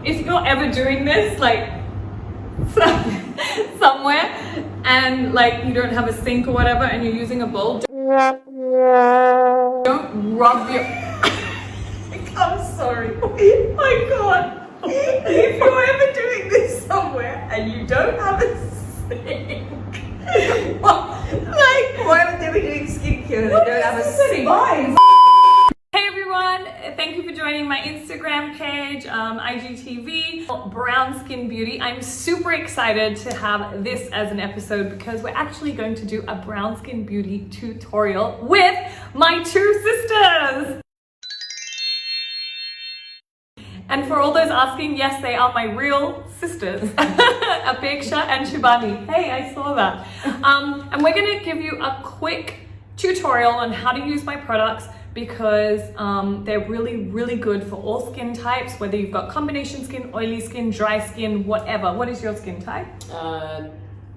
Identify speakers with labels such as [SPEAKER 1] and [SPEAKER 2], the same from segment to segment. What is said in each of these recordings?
[SPEAKER 1] if you're ever doing this, like somewhere, and like you don't have a sink or whatever, and you're using a bowl, don't rub your. I'm sorry. Oh my God. If you're ever doing this somewhere and you don't have a sink,
[SPEAKER 2] why would they be doing skincare? They don't have a sink.
[SPEAKER 1] Hey everyone, thank you for joining my Instagram page, IGTV, BrownSkin Beauty. I'm super excited to have this as an episode because we're actually going to do a BrownSkin Beauty tutorial with my two sisters. And for all those asking, yes, they are my real sisters, Apeksha and Shibani. Hey, I saw that. And we're gonna give you a quick tutorial on how to use my products because they're really good for all skin types, whether you've got combination skin, oily skin, dry skin, whatever. What is your skin type?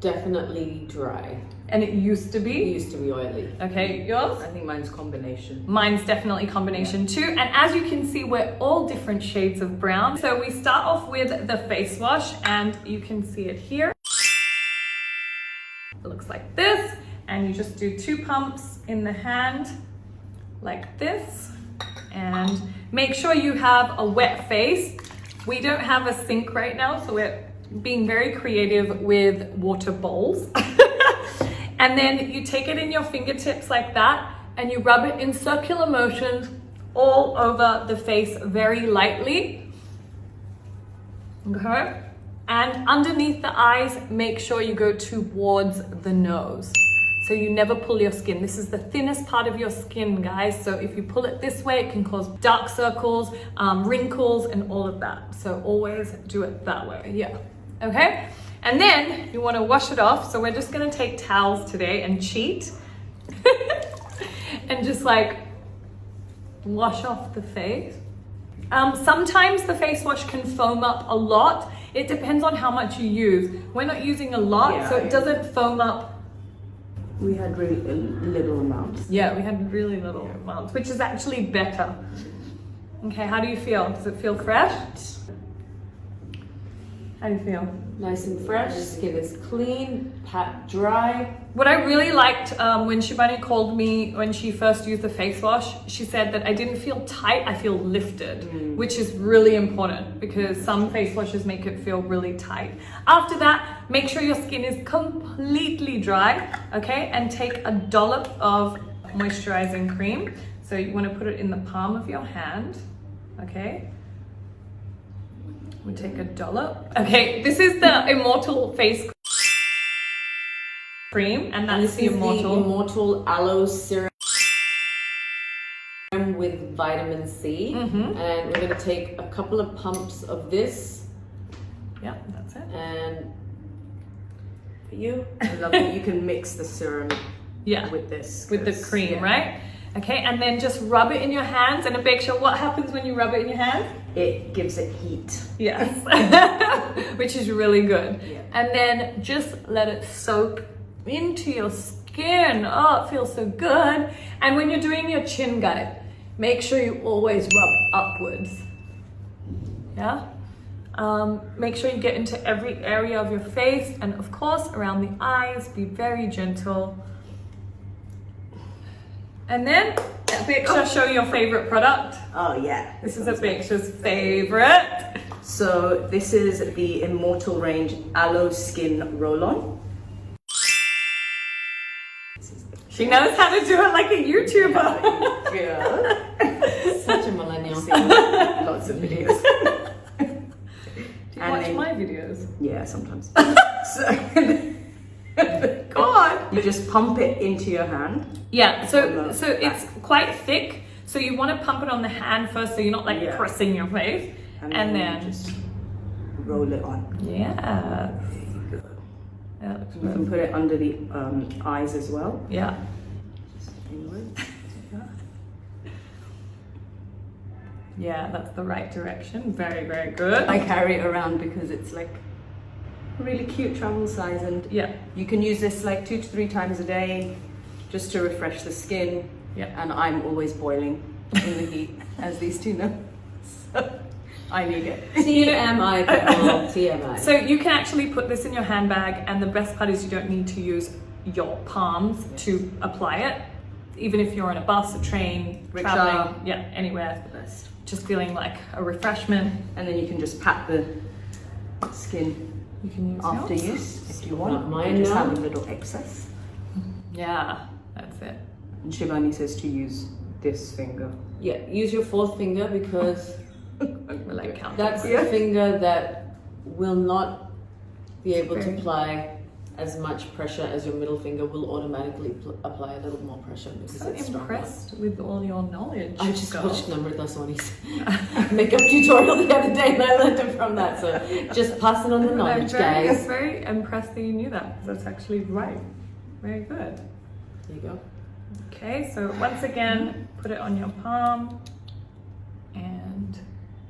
[SPEAKER 3] Definitely dry.
[SPEAKER 1] And it used to be?
[SPEAKER 3] It used to be oily.
[SPEAKER 1] Okay, yours?
[SPEAKER 2] I think mine's combination.
[SPEAKER 1] Mine's definitely combination too. And as you can see, we're all different shades of brown. So we start off with the face wash and you can see it here. It looks like this. And you just do 2 pumps in the hand like this. And make sure you have a wet face. We don't have a sink right now, so we're being very creative with water bowls. And then you take it in your fingertips like that and you rub it in circular motions all over the face very lightly. Okay? And underneath the eyes, make sure you go towards the nose. So you never pull your skin. This is the thinnest part of your skin, guys. So if you pull it this way, it can cause dark circles, wrinkles, and all of that. So always do it that way, yeah. Okay? And then you want to wash it off. So we're just going to take towels today and cheat. And just like wash off the face. Sometimes the face wash can foam up a lot. It depends on how much you use. We're not using a lot, so it doesn't foam up.
[SPEAKER 2] We had really little amounts.
[SPEAKER 1] Yeah, we had really little amounts, which is actually better. Okay, how do you feel? Does it feel fresh? How do you feel?
[SPEAKER 3] Nice and fresh, skin is clean, pat dry.
[SPEAKER 1] What I really liked when Shibani called me when she first used the face wash, she said that I didn't feel tight, I feel lifted, which is really important because some face washes make it feel really tight. After that, make sure your skin is completely dry, okay? And take a dollop of moisturizing cream. So you want to put it in the palm of your hand, okay? We take a dollop. Okay, this is the Immortal face cream, and that's the
[SPEAKER 3] Immortal Aloe Serum with vitamin C. And we're going to take a couple of pumps of this.
[SPEAKER 1] Yeah, that's it.
[SPEAKER 3] And for you,
[SPEAKER 2] I love that you can mix the serum with this.
[SPEAKER 1] With the cream, right? Okay, and then just rub it in your hands. And Apeksha, what happens when you rub it in your hands?
[SPEAKER 2] It gives it heat.
[SPEAKER 1] Yes, which is really good.
[SPEAKER 2] Yeah.
[SPEAKER 1] And then just let it soak into your skin. Oh, it feels so good. And when you're doing your chin, guys, make sure you always rub upwards. Yeah? Make sure you get into every area of your face. And of course, around the eyes, be very gentle. And then, Apeksha, show your favorite product.
[SPEAKER 2] Oh yeah.
[SPEAKER 1] This is Apeksha's favorite.
[SPEAKER 2] So this is the Immortal range Aloe Skin Roll-On.
[SPEAKER 1] She knows how to do it like a YouTuber.
[SPEAKER 2] Yeah.
[SPEAKER 3] such a millennial.
[SPEAKER 2] Lots of videos.
[SPEAKER 1] Do you watch my videos?
[SPEAKER 2] Yeah, sometimes. Go on. You just pump it into your hand.
[SPEAKER 1] Yeah, so it's quite thick. So you want to pump it on the hand first, so you're not like pressing your face, and then
[SPEAKER 2] just roll it on.
[SPEAKER 1] Yeah.
[SPEAKER 2] You can put it under the eyes as well.
[SPEAKER 1] Yeah.
[SPEAKER 2] Just inwards.
[SPEAKER 1] Yeah, that's the right direction. Very, very good.
[SPEAKER 2] I carry it around because it's like a really cute travel size, and you can use this like 2 to 3 times a day just to refresh the skin.
[SPEAKER 1] Yeah.
[SPEAKER 2] And I'm always boiling in the heat, as these two know. So I need it.
[SPEAKER 3] TMI, people. TMI.
[SPEAKER 1] So you can actually put this in your handbag, and the best part is you don't need to use your palms to apply it. Even if you're on a bus, a train,
[SPEAKER 2] Rickshaw.
[SPEAKER 1] traveling, yeah, anywhere.
[SPEAKER 2] The best.
[SPEAKER 1] Just feeling like a refreshment.
[SPEAKER 2] And then you can just pat the skin
[SPEAKER 1] You can use
[SPEAKER 2] after
[SPEAKER 1] yours.
[SPEAKER 2] use if you want.
[SPEAKER 3] Not mine
[SPEAKER 2] You just
[SPEAKER 3] now.
[SPEAKER 2] have a little excess.
[SPEAKER 1] Yeah, that's it.
[SPEAKER 2] And Shibani says to use this finger.
[SPEAKER 3] Yeah, use your fourth finger because
[SPEAKER 1] We're like counting.
[SPEAKER 3] that's the finger that will not be able to
[SPEAKER 1] Very-
[SPEAKER 3] apply as much pressure as your middle finger will automatically apply a little more pressure because
[SPEAKER 1] So
[SPEAKER 3] it's stronger.
[SPEAKER 1] impressed with all your knowledge.
[SPEAKER 3] I just
[SPEAKER 1] girl.
[SPEAKER 3] watched Namrata Soni's makeup tutorial the other day and I learned it from that. So just passing on the
[SPEAKER 1] I'm
[SPEAKER 3] knowledge,
[SPEAKER 1] very,
[SPEAKER 3] guys.
[SPEAKER 1] very impressed that you knew that. That's actually right. Very good.
[SPEAKER 3] There you go.
[SPEAKER 1] Okay, so once again, put it on your palm and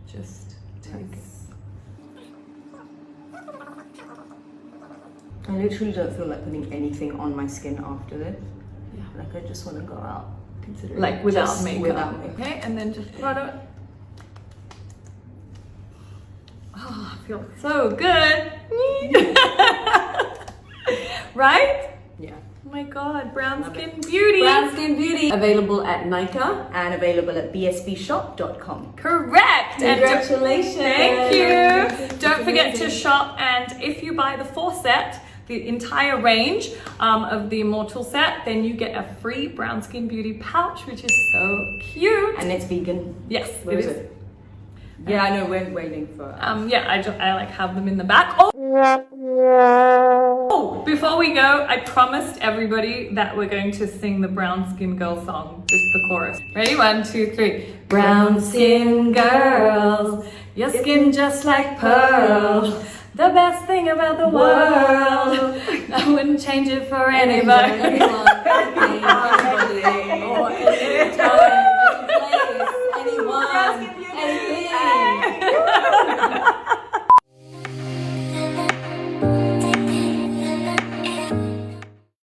[SPEAKER 1] just take it.
[SPEAKER 2] I literally don't feel like putting anything on my skin after this.
[SPEAKER 3] Yeah.
[SPEAKER 2] Like I just want to go out. Considering
[SPEAKER 1] Like without
[SPEAKER 2] just
[SPEAKER 1] makeup.
[SPEAKER 2] Without makeup.
[SPEAKER 1] Okay, and then just rub it. Oh, I feel so good. Right?
[SPEAKER 2] Yeah.
[SPEAKER 1] Oh my god, BrownSkin Beauty.
[SPEAKER 3] BrownSkin Beauty available at Nika.
[SPEAKER 2] And available at bsbshop.com.
[SPEAKER 1] Correct. And
[SPEAKER 3] Congratulations.
[SPEAKER 1] thank you. Don't forget to shop, and if you buy the 4 set, the entire range of the Immortal set, then you get a free BrownSkin Beauty pouch, which is so cute.
[SPEAKER 2] And it's vegan.
[SPEAKER 1] Yes,
[SPEAKER 2] Where
[SPEAKER 1] it
[SPEAKER 2] is it? Yeah, I know, we're waiting for
[SPEAKER 1] Yeah, I like have them in the back. Oh, before we go, I promised everybody that we're going to sing the Brown Skin Girl song, just the chorus. Ready? 1, 2, 3. Brown skin girls, your skin just like pearl. The best thing about the world. I wouldn't change it for anybody.